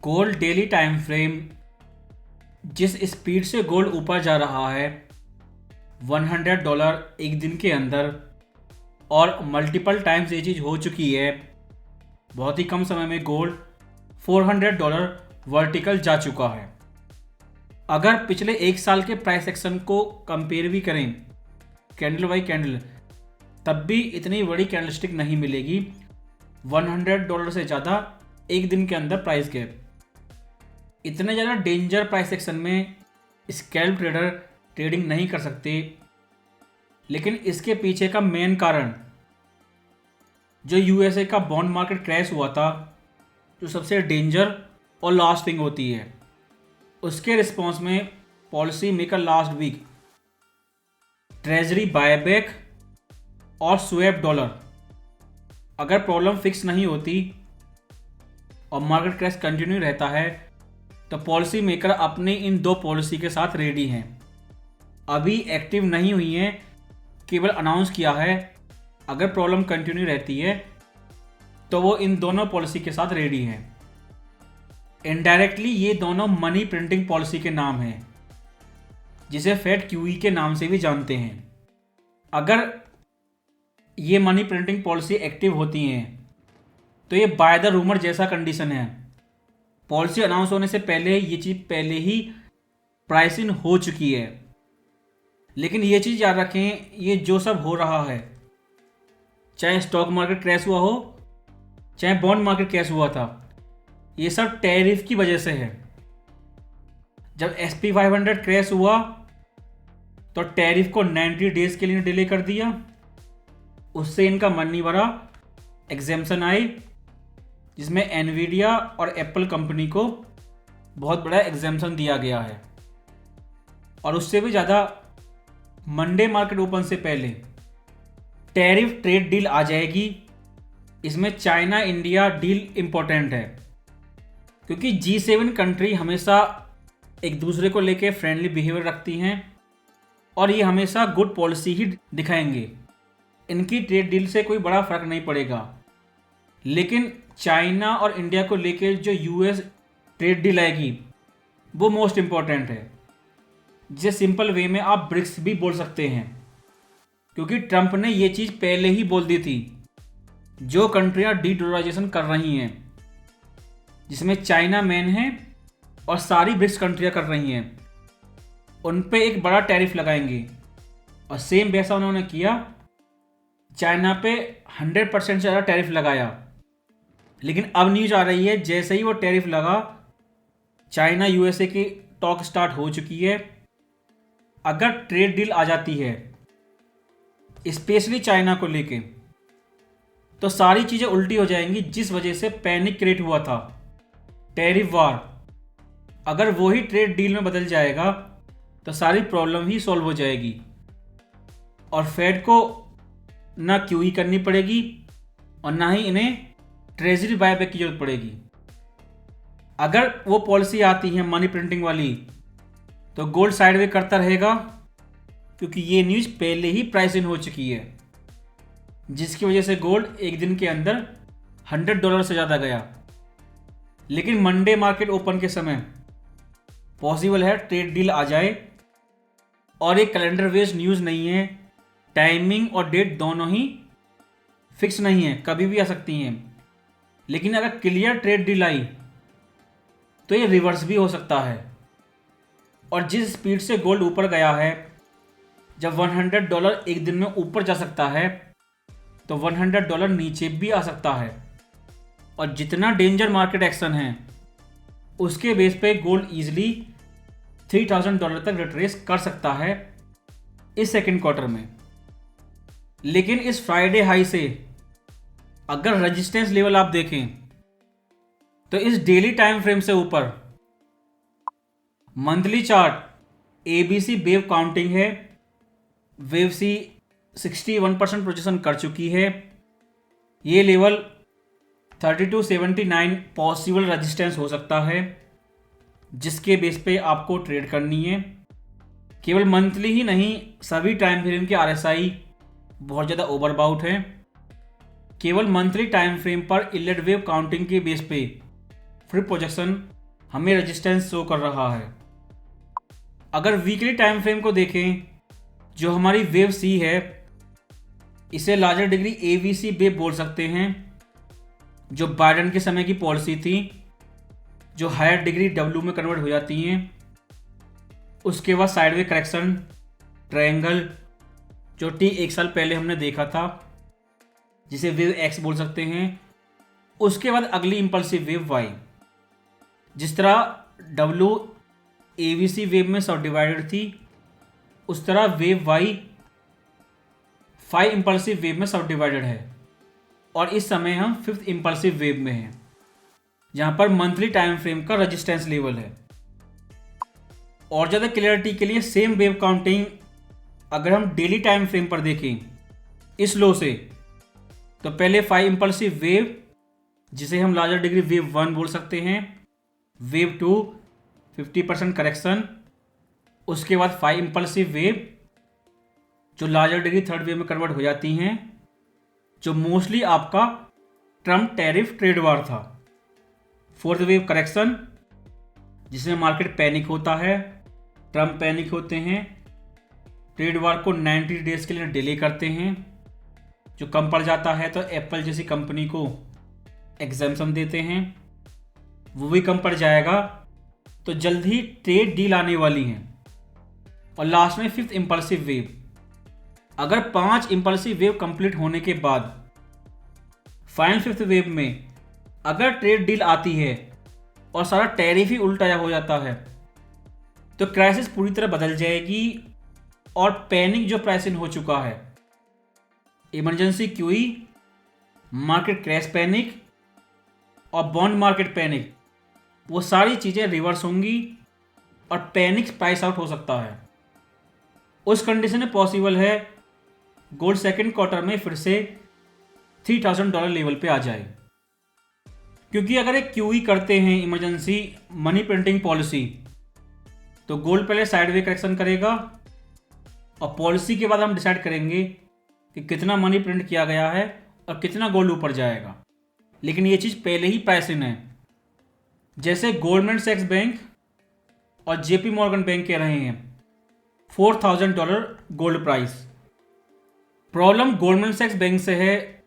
Gold daily time frame जिस speed से gold ऊपर जा रहा है $100 एक दिन के अंदर, और मल्टीपल टाइम्स ये चीज़ हो चुकी है। बहुत ही कम समय में गोल्ड $400 वर्टिकल जा चुका है। अगर पिछले एक साल के प्राइस एक्शन को कंपेयर भी करें कैंडल बाई कैंडल, तब भी इतनी बड़ी कैंडलस्टिक नहीं मिलेगी। $100 से ज़्यादा एक दिन के अंदर प्राइस गैप। इतने ज़्यादा डेंजर प्राइस एक्शन में स्कैल्प ट्रेडर ट्रेडिंग नहीं कर सकते। लेकिन इसके पीछे का मेन कारण जो यूएसए का बॉन्ड मार्केट क्रैश हुआ था, जो सबसे डेंजर और लास्ट थिंग होती है, उसके रिस्पॉन्स में policy maker last week treasury buyback और स्वैप डॉलर, अगर प्रॉब्लम फिक्स नहीं होती और मार्केट क्रैश कंटिन्यू रहता है तो पॉलिसी मेकर अपने इन दो पॉलिसी के साथ रेडी हैं। अभी एक्टिव नहीं हुई हैं, केवल अनाउंस किया है। अगर प्रॉब्लम कंटिन्यू रहती है तो वो इन दोनों पॉलिसी के साथ रेडी हैं। इनडायरेक्टली ये दोनों मनी प्रिंटिंग पॉलिसी के नाम हैं, जिसे फेड क्यूई के नाम से भी जानते हैं। अगर ये मनी प्रिंटिंग पॉलिसी एक्टिव होती हैं तो ये बाय द रूमर जैसा कंडीशन है। पॉलिसी अनाउंस होने से पहले ये चीज़ पहले ही प्राइस इन हो चुकी है। लेकिन ये चीज़ याद रखें, ये जो सब हो रहा है, चाहे स्टॉक मार्केट क्रैश हुआ हो, चाहे बॉन्ड मार्केट क्रैश हुआ था, ये सब टैरिफ की वजह से है। जब SP 500 क्रैश हुआ तो टैरिफ को 90 डेज के लिए डिले कर दिया। उससे इनका मन नहीं भरा, एग्जेम्पशन आई, जिसमें एनवीडिया और एप्पल कंपनी को बहुत बड़ा एग्जेम्पशन दिया गया है। और उससे भी ज़्यादा मंडे मार्केट ओपन से पहले टैरिफ ट्रेड डील आ जाएगी। इसमें चाइना इंडिया डील इम्पोर्टेंट है, क्योंकि G7 कंट्री हमेशा एक दूसरे को लेके फ्रेंडली बिहेवियर रखती हैं और ये हमेशा गुड पॉलिसी ही दिखाएंगे। इनकी ट्रेड डील से कोई बड़ा फर्क नहीं पड़ेगा। लेकिन चाइना और इंडिया को लेके जो US ट्रेड डील आएगी वो मोस्ट इम्पॉर्टेंट है, जिसे सिंपल वे में आप ब्रिक्स भी बोल सकते हैं, क्योंकि ट्रंप ने ये चीज़ पहले ही बोल दी थी। जो कंट्रियां डी-डॉलराइजेशन कर रही हैं, जिसमें चाइना मेन है और सारी ब्रिक्स कंट्रियां कर रही हैं, उन पे एक बड़ा टैरिफ लगाएंगे। और सेम वैसा उन्होंने किया, चाइना पे 100% से ज़्यादा टैरिफ लगाया। लेकिन अब न्यूज आ रही है, जैसे ही वो टैरिफ लगा, चाइना USA की टॉक स्टार्ट हो चुकी है। अगर ट्रेड डील आ जाती है स्पेशली चाइना को लेके, तो सारी चीज़ें उल्टी हो जाएंगी। जिस वजह से पैनिक क्रिएट हुआ था, टैरिफ वार, अगर वही ट्रेड डील में बदल जाएगा तो सारी प्रॉब्लम ही सॉल्व हो जाएगी और फेड को ना QE करनी पड़ेगी और ना ही इन्हें ट्रेजरी बायबैक की जरूरत पड़ेगी। अगर वो पॉलिसी आती है मनी प्रिंटिंग वाली, तो गोल्ड साइडवे करता रहेगा, क्योंकि ये न्यूज़ पहले ही प्राइस इन हो चुकी है, जिसकी वजह से गोल्ड एक दिन के अंदर $100 से ज़्यादा गया। लेकिन मंडे मार्केट ओपन के समय पॉसिबल है ट्रेड डील आ जाए, और एक कैलेंडर बेस्ड न्यूज़ नहीं है। टाइमिंग और डेट दोनों ही फिक्स नहीं है, कभी भी आ सकती हैं। लेकिन अगर क्लियर ट्रेड डील आई तो ये रिवर्स भी हो सकता है। और जिस स्पीड से गोल्ड ऊपर गया है, जब $100 एक दिन में ऊपर जा सकता है तो $100 नीचे भी आ सकता है। और जितना डेंजर मार्केट एक्शन है, उसके बेस पे गोल्ड ईजिली $3000 तक रिट्रेस कर सकता है इस सेकेंड क्वार्टर में। लेकिन इस फ्राइडे हाई से अगर रेजिस्टेंस लेवल आप देखें तो इस डेली टाइम फ्रेम से ऊपर monthly chart ABC wave counting है। वेव सी 61% पोजीशन कर चुकी है। ये लेवल 3279 पॉसिबल रेजिस्टेंस हो सकता है, जिसके बेस पे आपको ट्रेड करनी है। केवल मंथली ही नहीं, सभी टाइम फ्रेम के RSI बहुत ज़्यादा ओवरबाउट है। केवल मंथली टाइम फ्रेम पर इलेट वेव काउंटिंग के बेस पे फ्री प्रोजेक्शन हमें रेजिस्टेंस शो कर रहा है। अगर वीकली टाइम फ्रेम को देखें, जो हमारी वेव सी है, इसे लार्जर डिग्री एवीसी वेव बोल सकते हैं, जो बाइडेन के समय की पॉलिसी थी, जो हायर डिग्री डब्ल्यू में कन्वर्ट हो जाती हैं। उसके बाद साइडवे करेक्शन, ट्रायंगल, जो टी एक साल पहले हमने देखा था, जिसे वेव एक्स बोल सकते हैं। उसके बाद अगली इंपल्सिव वेव वाई। जिस तरह डब्ल्यू एवीसी वेव में सब डिवाइडेड थी, उस तरह वेव वाई 5 इंपल्सिव वेव में सब डिवाइडेड है। और इस समय हम 5th इंपल्सिव वेव में हैं, जहां पर मंथली टाइम फ्रेम का रेजिस्टेंस लेवल है। और ज़्यादा क्लियरिटी के लिए सेम वेव काउंटिंग अगर हम डेली टाइम फ्रेम पर देखें इस लो से, तो पहले 5 इंपल्सिव वेव, जिसे हम लार्जर डिग्री वेव 1 बोल सकते हैं, वेव 2 50% करेक्शन, उसके बाद 5 इंपल्सिव वेव जो लार्जर डिग्री थर्ड वेव में कन्वर्ट हो जाती हैं, जो मोस्टली आपका ट्रम्प टैरिफ ट्रेड वार था। 4th वेव करेक्शन, जिसमें मार्केट पैनिक होता है, ट्रम्प पैनिक होते हैं, ट्रेड वार को 90 डेज के लिए डिले करते हैं, जो कम पड़ जाता है तो एप्पल जैसी कंपनी को एग्जेम्पशन देते हैं, वो भी कम पड़ जाएगा, तो जल्द ही ट्रेड डील आने वाली हैं। और लास्ट में 5th इंपल्सिव वेव। अगर 5 इंपल्सिव वेव कंप्लीट होने के बाद फाइनल 5th वेव में अगर ट्रेड डील आती है और सारा टैरिफ ही उल्टा हो जाता है, तो क्राइसिस पूरी तरह बदल जाएगी और पैनिक जो प्राइस इन हो चुका है, emergency QE, market crash panic और बॉन्ड मार्केट पैनिक, वो सारी चीज़ें रिवर्स होंगी और पैनिक प्राइस आउट हो सकता है। उस कंडीशन में पॉसिबल है गोल्ड सेकंड क्वार्टर में फिर से $3000 लेवल पे आ जाए। क्योंकि अगर एक क्यूई करते हैं इमरजेंसी मनी प्रिंटिंग पॉलिसी, तो गोल्ड पहले साइडवे करेक्शन करेगा और पॉलिसी के बाद हम डिसाइड करेंगे कि कितना मनी प्रिंट किया गया है और कितना गोल्ड ऊपर जाएगा। लेकिन ये चीज़ पहले ही प्राइस इन है। जैसे गोल्डमैन सैक्स बैंक और जेपी मॉर्गन बैंक कह रहे हैं $4000 गोल्ड प्राइस। प्रॉब्लम गोल्डमैन सैक्स बैंक से है,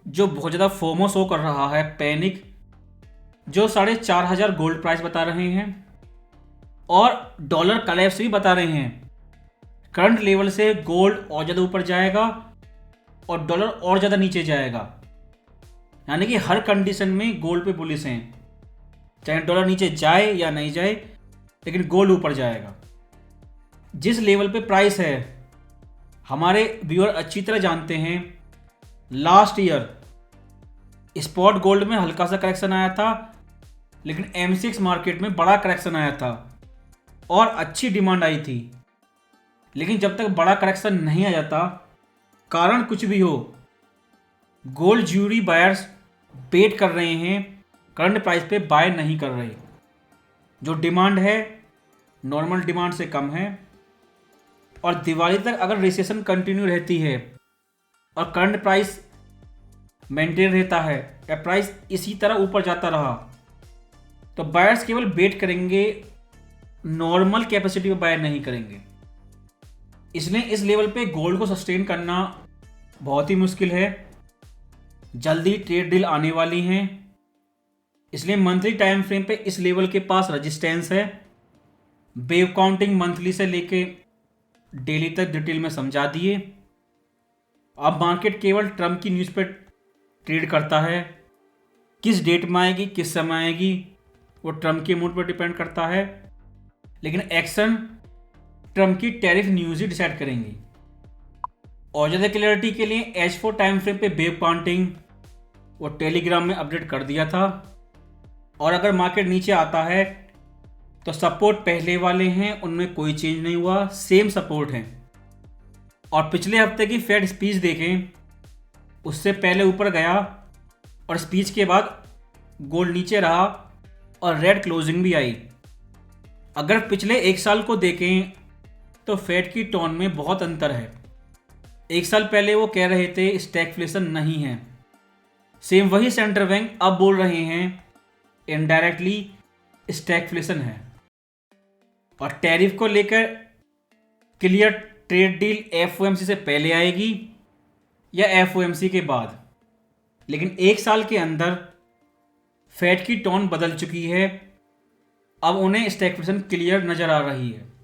जो बहुत ज़्यादा फोमो शो कर रहा है, पैनिक, जो 4500 गोल्ड प्राइस बता रहे हैं और डॉलर कलेप्स भी बता रहे हैं। करंट लेवल से गोल्ड और ज़्यादा ऊपर जाएगा और डॉलर और ज़्यादा नीचे जाएगा। यानी कि हर कंडीशन में गोल्ड पे बुलिश हैं, चाहे डॉलर नीचे जाए या नहीं जाए, लेकिन गोल्ड ऊपर जाएगा। जिस लेवल पे प्राइस है, हमारे व्यूअर अच्छी तरह जानते हैं, लास्ट ईयर स्पॉट गोल्ड में हल्का सा करेक्शन आया था, लेकिन M6 मार्केट में बड़ा करेक्शन आया था और अच्छी डिमांड आई थी। लेकिन जब तक बड़ा करेक्शन नहीं आ जाता, कारण कुछ भी हो, गोल्ड ज्यूरी बायर्स वेट कर रहे हैं, करंट प्राइस पे बाय नहीं कर रहे। जो डिमांड है नॉर्मल डिमांड से कम है और दिवाली तक अगर रिसेशन कंटिन्यू रहती है और करंट प्राइस मेंटेन रहता है या प्राइस इसी तरह ऊपर जाता रहा, तो बायर्स केवल वेट करेंगे, नॉर्मल कैपेसिटी पे बाय नहीं करेंगे। इसलिए इस लेवल पे गोल्ड को सस्टेन करना बहुत ही मुश्किल है। जल्दी ट्रेड डील आने वाली हैं, इसलिए मंथली टाइम फ्रेम पे इस लेवल के पास रेजिस्टेंस है। वेव काउंटिंग मंथली से लेके डेली तक डिटेल में समझा दिए। अब मार्केट केवल ट्रम्प की न्यूज़ पे ट्रेड करता है, किस डेट में आएगी, किस समय आएगी, वो ट्रम्प के मूड पर डिपेंड करता है। लेकिन एक्शन ट्रम्प की टैरिफ न्यूज़ ही डिसाइड करेंगी। और ज़्यादा क्लियरिटी के लिए H4 टाइम फ्रेम पे वेव काउंटिंग वो टेलीग्राम में अपडेट कर दिया था। और अगर मार्केट नीचे आता है तो सपोर्ट पहले वाले हैं, उनमें कोई चेंज नहीं हुआ, सेम सपोर्ट हैं। और पिछले हफ्ते की फेड स्पीच देखें, उससे पहले ऊपर गया और स्पीच के बाद गोल्ड नीचे रहा और रेड क्लोजिंग भी आई। अगर पिछले एक साल को देखें तो फेड की टोन में बहुत अंतर है। एक साल पहले वो कह रहे थे स्टैगफ्लेशन नहीं है, सेम वही सेंट्रल बैंक अब बोल रहे हैं इनडायरेक्टली स्टैगफ्लेशन है। और टैरिफ को लेकर क्लियर ट्रेड डील एफओएमसी से पहले आएगी या एफओएमसी के बाद। लेकिन एक साल के अंदर फेड की टोन बदल चुकी है। अब उन्हें स्टैगफ्लेशन क्लियर नजर आ रही है।